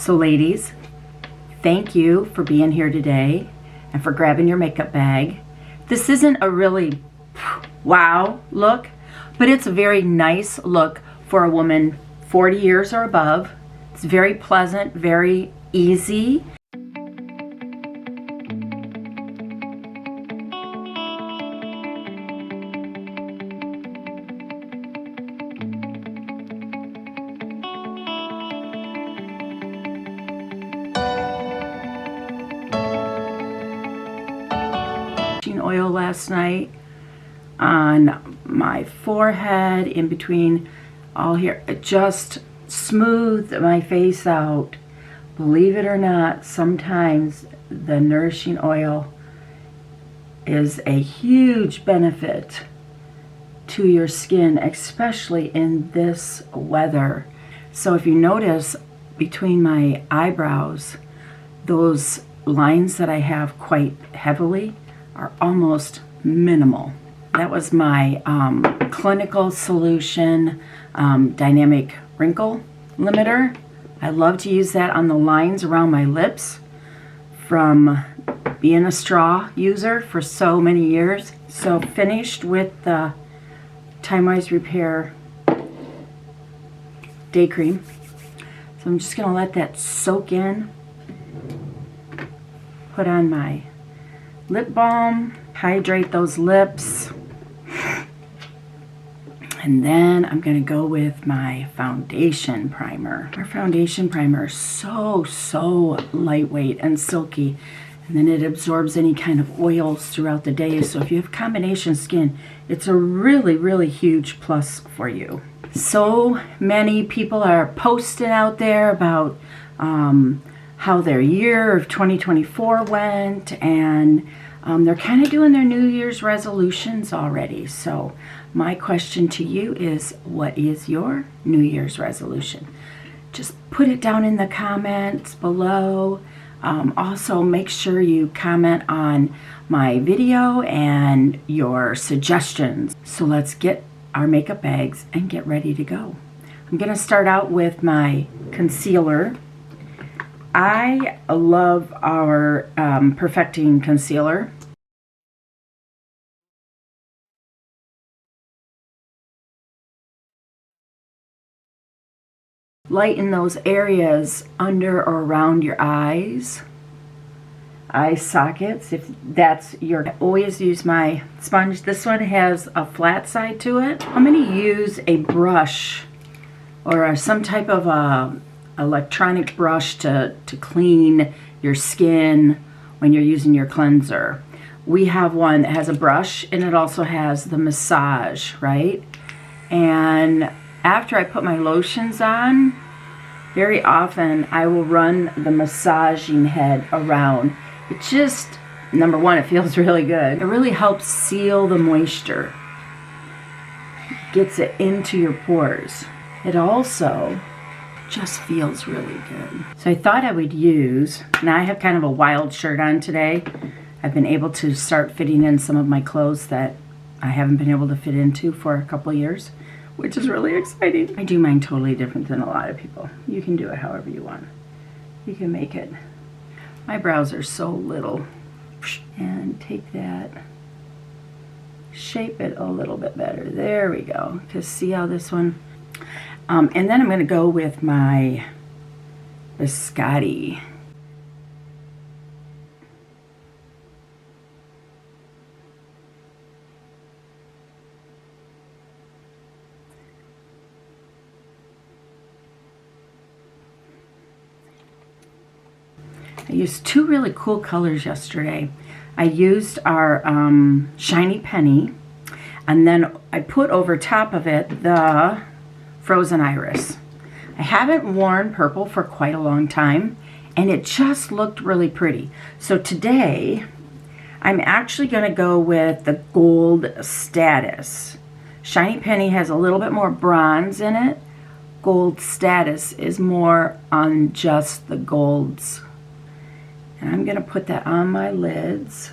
So ladies, thank you for being here today and for grabbing your makeup bag. This isn't a really wow look, but it's a very nice look for a woman 40 years or above. It's very pleasant, very easy. Oil last night on my forehead, in between all here. It just smoothed my face out. Believe it or not, sometimes the nourishing oil is a huge benefit to your skin, especially in this weather. So if you notice between my eyebrows, those lines that I have quite heavily are almost minimal. That was my Clinical Solution Dynamic Wrinkle Limiter. I love to use that on the lines around my lips from being a straw user for so many years. So finished with the Time Wise Repair Day Cream. So I'm just gonna let that soak in. Put on my lip balm, hydrate those lips, and then I'm going to go with my foundation primer. Our foundation primer is so lightweight and silky, and then it absorbs any kind of oils throughout the day. So if you have combination skin, it's a really huge plus for you. So many people are posting out there about how their year of 2024 went, and they're kind of doing their New Year's resolutions already. So my question to you is, what is your New Year's resolution? Just put it down in the comments below. Also, make sure you comment on my video and your suggestions. So let's get our makeup bags and get ready to go. I'm going to start out with my concealer. I love our Perfecting Concealer. Lighten those areas under or around your eyes, eye sockets, if that's your. I always use my sponge. This one has a flat side to it. I'm going to use a brush or some type of electronic brush to clean your skin when you're using your cleanser. We have one that has a brush and it also has the massage, right? And after I put my lotions on, very often I will run the massaging head around. It just, number one, it feels really good. It really helps seal the moisture, gets it into your pores. It also just feels really good. So I thought I would use, now I have kind of a wild shirt on today. I've been able to start fitting in some of my clothes that I haven't been able to fit into for a couple years, which is really exciting. I do mine totally different than a lot of people. You can do it however you want. You can make it. My brows are so little. And take that, shape it a little bit better. There we go. Because see how this one, and then I'm going to go with my Biscotti. I used two really cool colors yesterday. I used our Shiny Penny, and then I put over top of it the Frozen Iris. I haven't worn purple for quite a long time, and it just looked really pretty. So today, I'm actually going to go with the Gold Status. Shiny Penny has a little bit more bronze in it. Gold Status is more on just the golds. And I'm going to put that on my lids.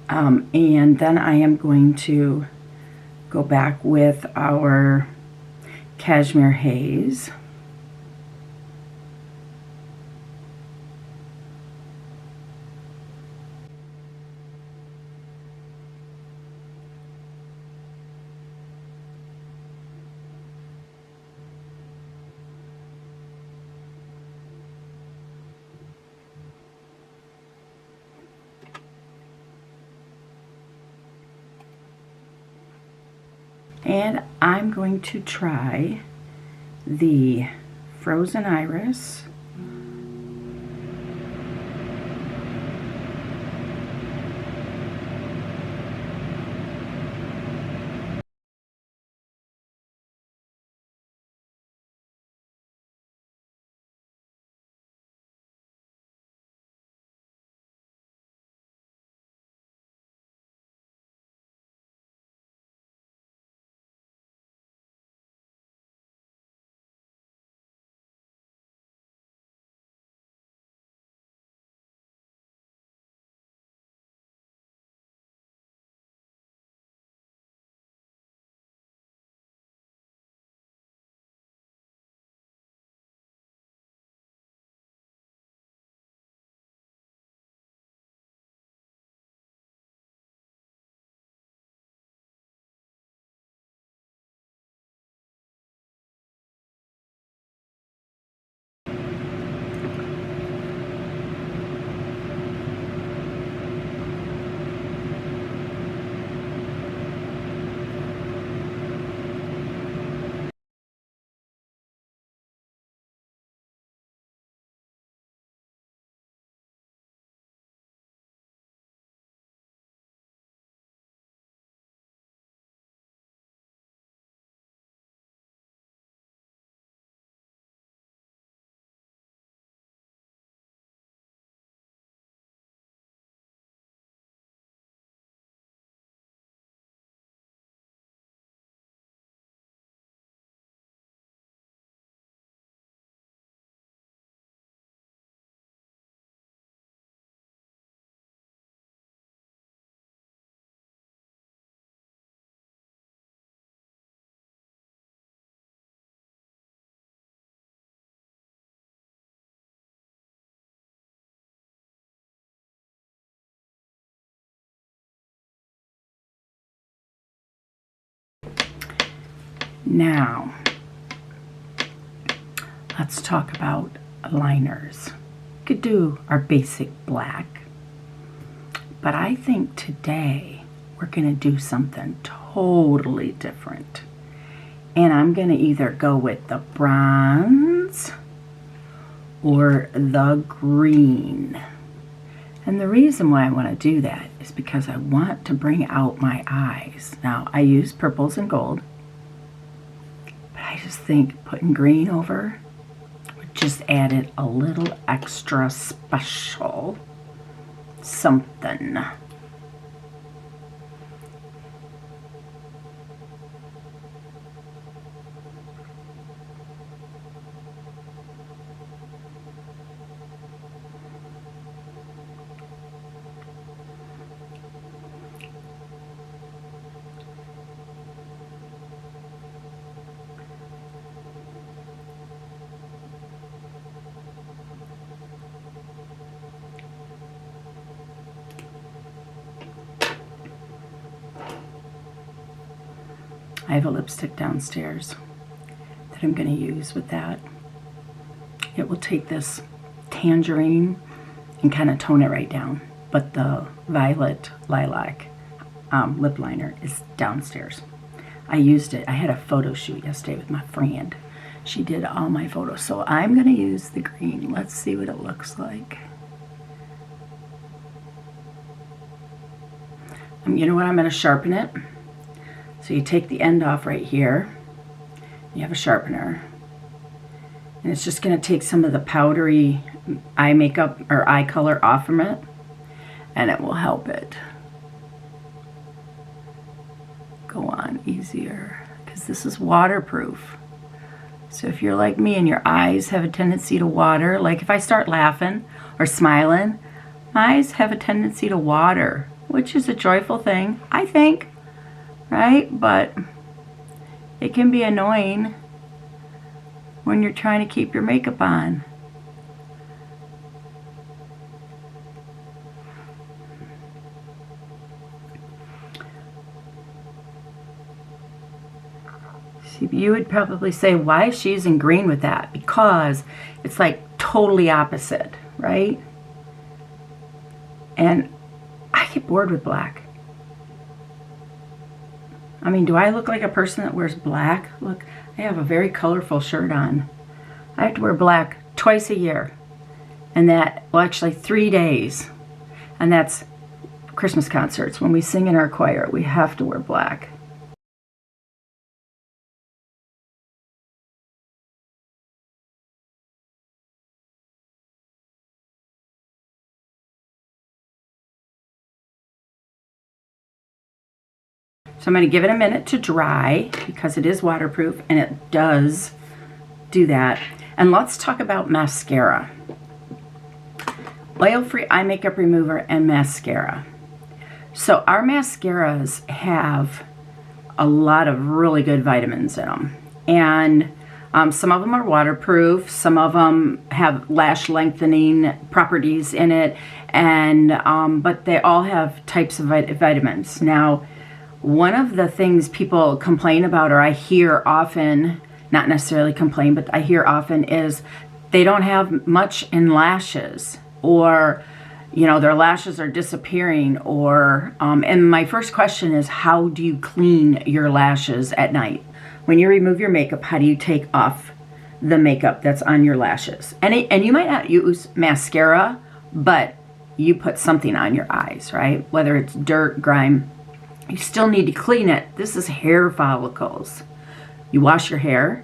And then I am going to go back with our Cashmere Haze. And I'm going to try the Frozen Iris. Now, let's talk about liners. We could do our basic black, but I think today we're going to do something totally different. And I'm going to either go with the bronze or the green. And the reason why I want to do that is because I want to bring out my eyes. Now, I use purples and gold, but I just think putting green over would just add it a little extra special something. I have a lipstick downstairs that I'm going to use with that. It will take this tangerine and kind of tone it right down. But the violet lilac lip liner is downstairs. I used it. I had a photo shoot yesterday with my friend. She did all my photos. So I'm going to use the green. Let's see what it looks like. You know what? I'm going to sharpen it. So you take the end off right here. You have a sharpener. And it's just going to take some of the powdery eye makeup or eye color off from it. And it will help it go on easier. Because this is waterproof. So if you're like me and your eyes have a tendency to water, like if I start laughing or smiling, my eyes have a tendency to water. which is a joyful thing, I think, right? But it can be annoying when you're trying to keep your makeup on. See, you would probably say, why is she using green with that? Because it's like totally opposite, right? And I get bored with black. I mean, do I look like a person that wears black? Look, I have a very colorful shirt on. I have to wear black twice a year. And that, well, actually 3 days. And that's Christmas concerts. When we sing in our choir, we have to wear black. So I'm going to give it a minute to dry because it is waterproof and it does do that. And let's talk about mascara. Oil-free eye makeup remover and mascara. So our mascaras have a lot of really good vitamins in them. And some of them are waterproof. Some of them have lash lengthening properties in it. And but they all have types of vitamins. Now, one of the things people complain about, or I hear often, not necessarily complain, but I hear often, is they don't have much in lashes, or, you know, their lashes are disappearing, or, and my first question is, how do you clean your lashes at night? When you remove your makeup, how do you take off the makeup that's on your lashes? And you might not use mascara, but you put something on your eyes, right? Whether it's dirt, grime, you still need to clean it. This is hair follicles. You wash your hair.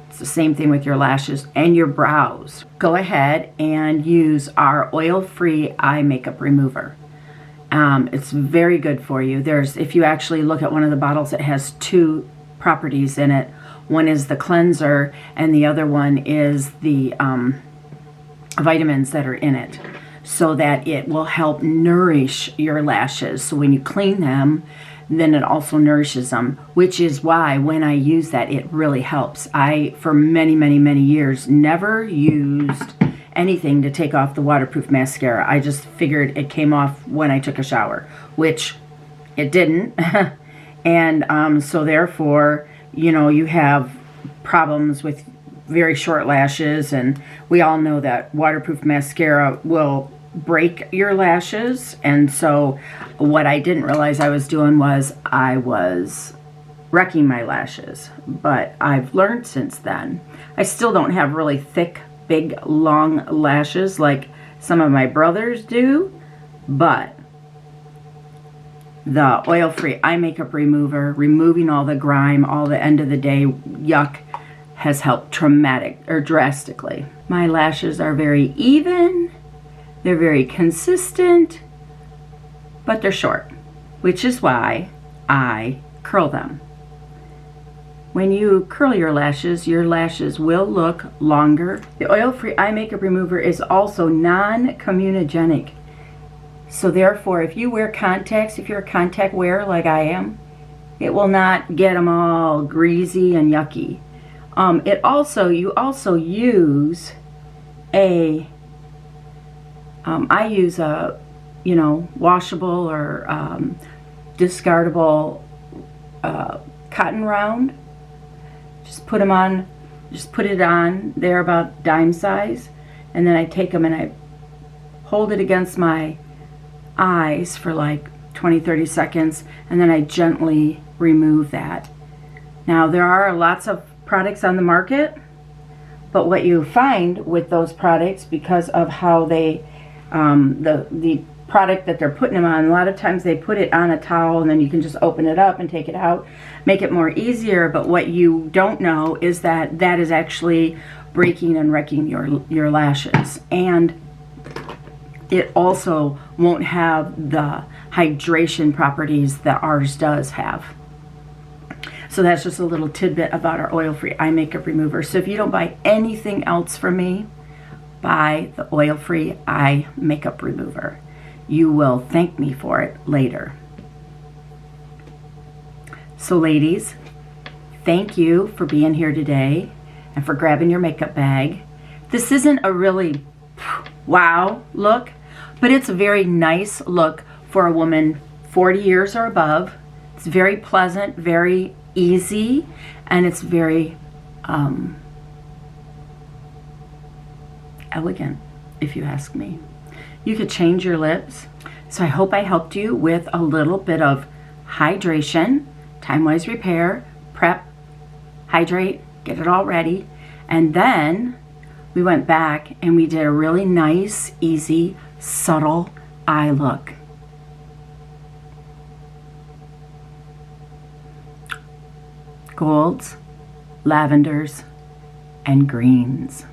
It's the same thing with your lashes and your brows. Go ahead and use our oil-free eye makeup remover. It's very good for you. If you actually look at one of the bottles, it has 2 properties in it. One is the cleanser and the other one is the vitamins that are in it, so that it will help nourish your lashes. So when you clean them, then it also nourishes them, which is why when I use that, it really helps. I, for many, many, many years, never used anything to take off the waterproof mascara. I just figured it came off when I took a shower, which it didn't. And so therefore, you know, you have problems with very short lashes, and we all know that waterproof mascara will break your lashes. And so what I didn't realize I was doing was I was wrecking my lashes, but I've learned since then. I still don't have really thick, big, long lashes like some of my brothers do, but the oil-free eye makeup remover, removing all the grime, all the end of the day yuck, has helped drastically. My lashes are very even, they're very consistent, but they're short, which is why I curl them. When you curl your lashes will look longer. The oil-free eye makeup remover is also non-comedogenic. So therefore, if you wear contacts, if you're a contact wearer like I am, it will not get them all greasy and yucky. You also use a, I use a, you know, washable or discardable cotton round. Just put them on, just put it on there about dime size, and then I take them and I hold it against my eyes for like 20-30 seconds, and then I gently remove that. Now there are lots of products on the market, but what you find with those products, because of how they the product that they're putting them on, a lot of times they put it on a towel and then you can just open it up and take it out, make it more easier. But what you don't know is that that is actually breaking and wrecking your lashes, and it also won't have the hydration properties that ours does have. So that's just a little tidbit about our oil-free eye makeup remover. So if you don't buy anything else from me, buy the oil-free eye makeup remover. You will thank me for it later. So ladies, thank you for being here today and for grabbing your makeup bag. This isn't a really wow look, but it's a very nice look for a woman 40 years or above. It's very pleasant, very easy, and it's very elegant, if you ask me. You could change your lips. So I hope I helped you with a little bit of hydration, time-wise repair, prep, hydrate, get it all ready. And then we went back and we did a really nice, easy, subtle eye look. Golds, lavenders, and greens.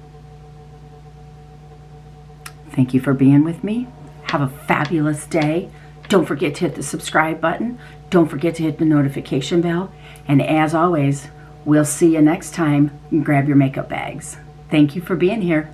Thank you for being with me. Have a fabulous day. Don't forget to hit the subscribe button. Don't forget to hit the notification bell. And as always, we'll see you next time. Grab your makeup bags. Thank you for being here.